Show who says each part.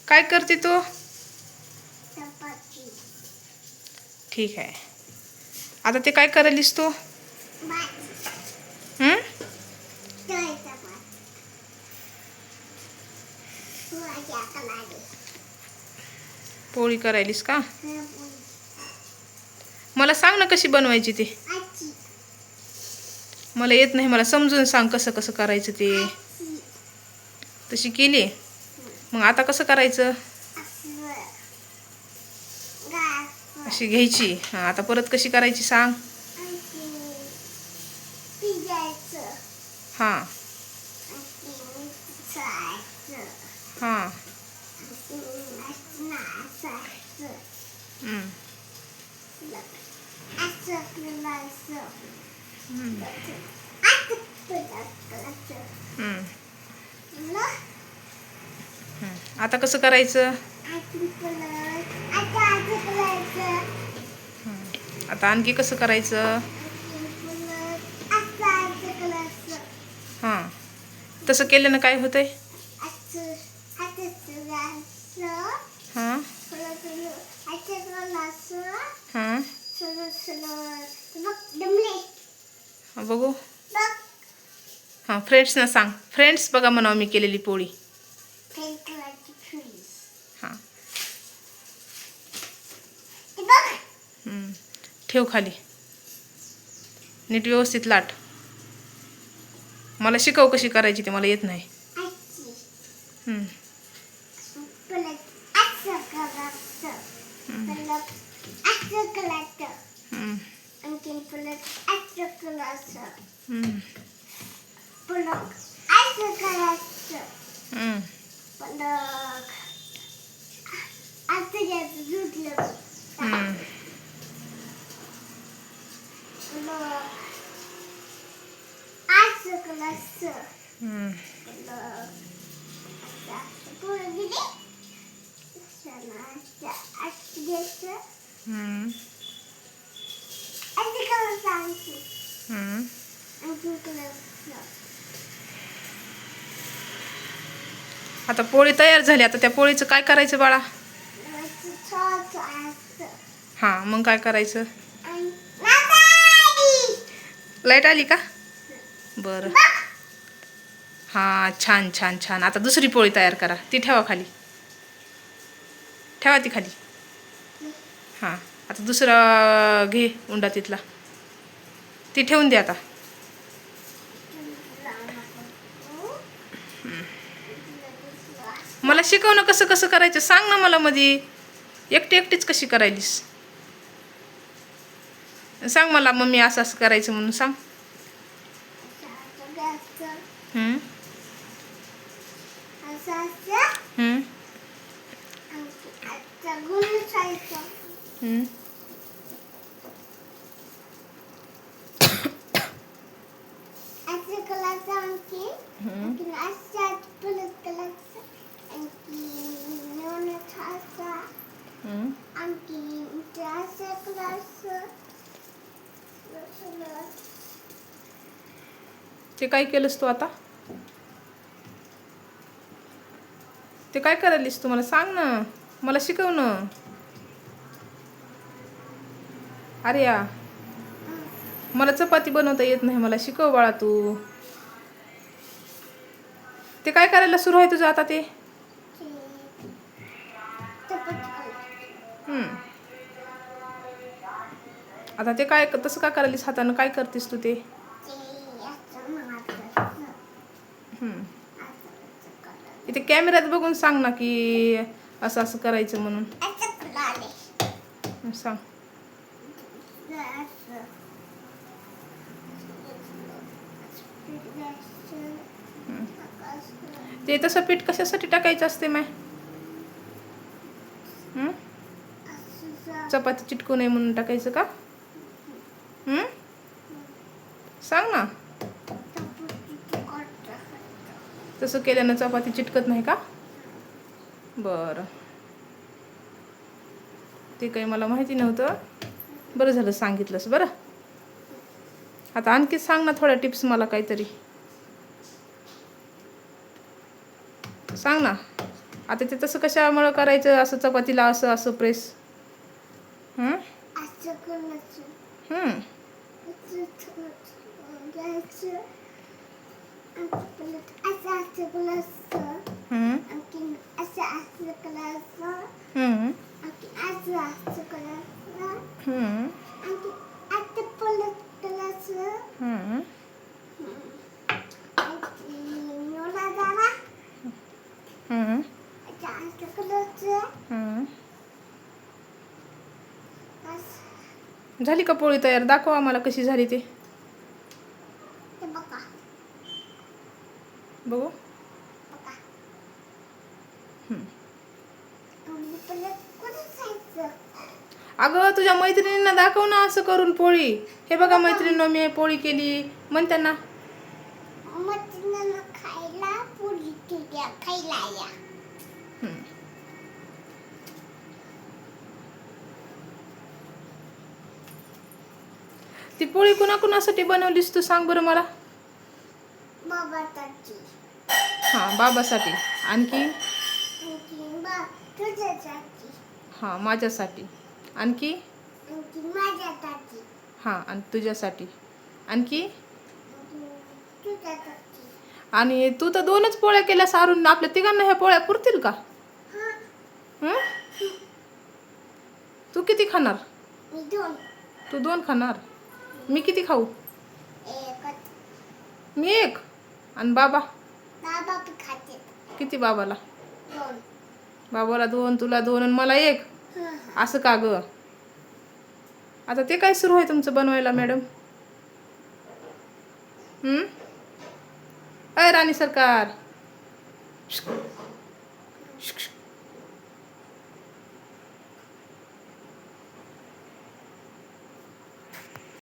Speaker 1: काय करते तू?
Speaker 2: चपाती.
Speaker 1: ठीक आहे. आता ते काय करायलीस तू?
Speaker 2: भाजी.
Speaker 1: हं?
Speaker 2: तळायचा भात. भाजी आता लागली.
Speaker 1: पोळी करायलीस का?
Speaker 2: पोळी.
Speaker 1: मला सांग ना कशी बनवायची ते.
Speaker 2: आजी.
Speaker 1: मला येत नाही, मला समजून सांग कसं कसं करायचं ते.
Speaker 2: आजी.
Speaker 1: तशी केली मग आता कसं करायचं?
Speaker 2: असं. गास.
Speaker 1: अशी घ्यायची. हां, आता परत कशी करायची सांग.
Speaker 2: आजी. पिजायचं.
Speaker 1: हां
Speaker 2: आजी. मिक्सायचं.
Speaker 1: हां
Speaker 2: आजी. नाचायचं.
Speaker 1: हं,
Speaker 2: असं करायचं.
Speaker 1: हं,
Speaker 2: असं करायचं.
Speaker 1: हं,
Speaker 2: तुला?
Speaker 1: हं. आता कसं करायचं?
Speaker 2: आजी परत. आता असं करायचं.
Speaker 1: हं. आता आणखी कसं करायचं?
Speaker 2: आजी परत. असं करायचं.
Speaker 1: हां, तसं केल्यानं काय होतंय?
Speaker 2: असं. असं करायचं.
Speaker 1: हां
Speaker 2: परत असं करायचं.
Speaker 1: हां
Speaker 2: सरळ सरळ. बघ दमले.
Speaker 1: हां, बघू.
Speaker 2: बघ.
Speaker 1: हां, फ्रेंड्सना सांग. फ्रेंड्स बघा म्हणावं मी केलेली पोळी.
Speaker 2: फेल करायची फुली.
Speaker 1: हां,
Speaker 2: ते बघ.
Speaker 1: हं. ठेव खाली. नीट व्यवस्थित लाट. मला शिकव कशी करायची ते, मला येत नाही.
Speaker 2: आजी.
Speaker 1: हं,
Speaker 2: परत असं करायचं. परत असं करायचं.
Speaker 1: हं,
Speaker 2: आणखीन परत असं करायचं.
Speaker 1: हं,
Speaker 2: परत असं करायचं.
Speaker 1: हं.
Speaker 2: परत असं घ्यायचं धुतलं.
Speaker 1: हं.
Speaker 2: परत असं करायचं.
Speaker 1: हं.
Speaker 2: परत असं पोळी दिली. असं असं घ्यायचं.
Speaker 1: हं.
Speaker 2: असं करून सांगते.
Speaker 1: हं.
Speaker 2: आणखीन करायचं.
Speaker 1: आता पोळी तयार झाली. आता त्या पोळीचं काय करायचं बाळा?
Speaker 2: असं असं.
Speaker 1: हां, मग काय करायचं?
Speaker 2: आणि नाचायची.
Speaker 1: लाईट आली का? बरं. हां, छान छान छान. आता दुसरी पोळी तयार करा. ती ठेवा खाली. ठेवा ती खाली. हां, आता दुसरा घे उंडा तिथला. ती ठेवून दे आता. मला शिकव ना कसं कसं करायचं. सांग ना मला मधी. एकटी एकटीच कशी करायलीस? सांग मला मम्मी असं असं करायचं म्हणून सांग. हं? हं? हं? हं? हं? ते काय केलंस तू आता? ते काय करायलीस तू मला सांग ना. मला शिकव ना. अरे या, मला चपाती बनवता येत नाही. मला शिकव बाळा तू. ते काय करायला सुरू आहे तुझं आता ते? हं. आता ते काय तसं का करायलीस हातानं? काय करतेस तू ते? हं. इथे कॅमेऱ्यात बघून सांग ना की असं असं करायचं म्हणून. सांग. हं. ते तसं पीठ कशासाठी टाकायचं असते माय? हं? चपाती चिटकू नये म्हणून टाकायचं का? हं? सांग ना. तसं केल्यानं चपाती चिटकत नाही का? बरं. ते काही मला माहिती नव्हतं. बरं झालं सांगितलंस. बरं, आता आणखी सांग ना थोड्या टिप्स मला काहीतरी. सांग ना. आता ते तसं कशामुळं करायचं असं चपातीला असं असं प्रेस
Speaker 2: असं करायचं.
Speaker 1: हं.
Speaker 2: घ्यायचं. असं करायचं.
Speaker 1: हं.
Speaker 2: आणखीन असं करायचं.
Speaker 1: हं.
Speaker 2: आणखीन असं करायचं.
Speaker 1: हं.
Speaker 2: आणखीन असं परत करायचं.
Speaker 1: हं.
Speaker 2: आणखीन एवढा झाला.
Speaker 1: हं.
Speaker 2: असं करायचं.
Speaker 1: हं.
Speaker 2: असं.
Speaker 1: झाली का पोळी तयार? दाखव आम्हाला कशी झाली ते.
Speaker 2: ते बघा.
Speaker 1: बघू.
Speaker 2: बघा.
Speaker 1: हं.
Speaker 2: आणि परत कुठं जायचं?
Speaker 1: अगं तुझ्या मैत्रिणींना दाखव ना असं करून पोळी. हे बघा मैत्रिणींनो मी पोळी केली म्हण त्यांना.
Speaker 2: मटणाला खायला पुरी केल्या खायला या.
Speaker 1: हं. ती पोळी कुणाकुणासाठी बनवलीस तू सांग बरं मला.
Speaker 2: बाबाची.
Speaker 1: हां बाबासाठी. आणखी
Speaker 2: आणखी तुझ्यासाठी.
Speaker 1: हां माझ्यासाठी. आणखी
Speaker 2: आणखी माझ्यासाठी.
Speaker 1: हां आणि तुझ्यासाठी. आणखी
Speaker 2: आणखी तुझ्यासाठी.
Speaker 1: आणि तू तर 2च पोळ्या केल्या सारून आपल्या तिघांना ह्या पोळ्या पुरतील का?
Speaker 2: हा.
Speaker 1: हं? तू किती खाणार?
Speaker 2: मी 2.
Speaker 1: तू 2 खाणार. मी किती खाऊ?
Speaker 2: एकच.
Speaker 1: मी 1. आणि बाबा
Speaker 2: बाबा पण खाते.
Speaker 1: किती बाबाला?
Speaker 2: 2.
Speaker 1: बाबाला 2, तुला 2 आणि मला 1.
Speaker 2: हा.
Speaker 1: असं का ग? आता ते काय सुरू आहे तुमचं बनवायला मॅडम? अय राणी सरकार.